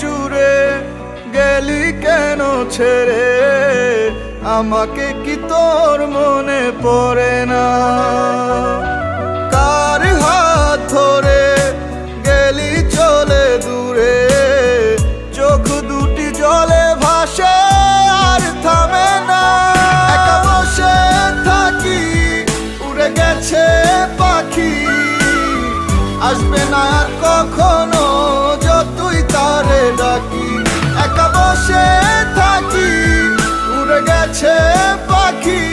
চুরে গেলি কেন ছেড়ে, আমাকে কি তোর মনে পড়ে না? কার হাত ধরে গেলি চলে দূরে, চোখ দুটি জলে ভাসে আর থামে না। একা বসে থাকি, উড়ে গেছে পাখি, আসবে না আর কখনো যতই তারে ডাকি। একা বসে থাকি, উড়ে গেছে পাখি,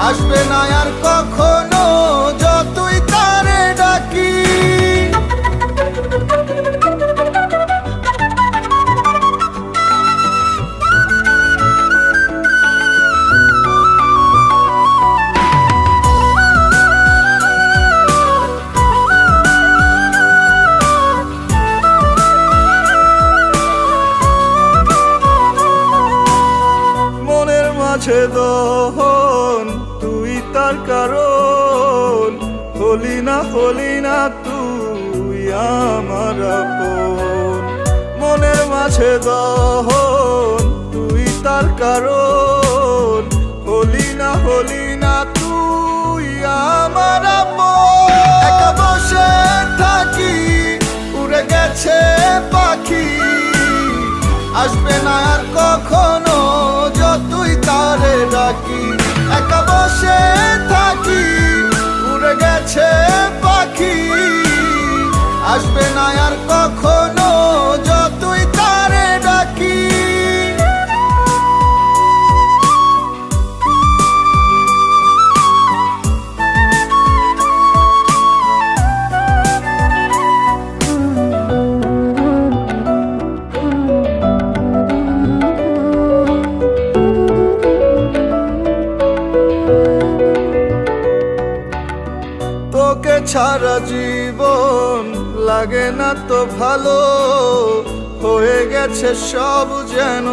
আসবে না আর কখনো যতই তারে ডাকি। মাঝে দহন তুই তার কারণ, হলি না তুই আমার আপন। মনের মাঝে দহন তুই তার কারণ, হলি না তুই আমার আপন। একা বসে থাকি, উড়ে গেছে পাখি, আসবে না আর কখনো যতই তারে ডাকি। একা বসে থাকি, উড়ে গেছে পাখি, আসবে না আর কখনো যতই তারে ডাকি। তোকে ছাড়া জীবন লাগে না তো ভালো, হয়ে গেছে সব যেন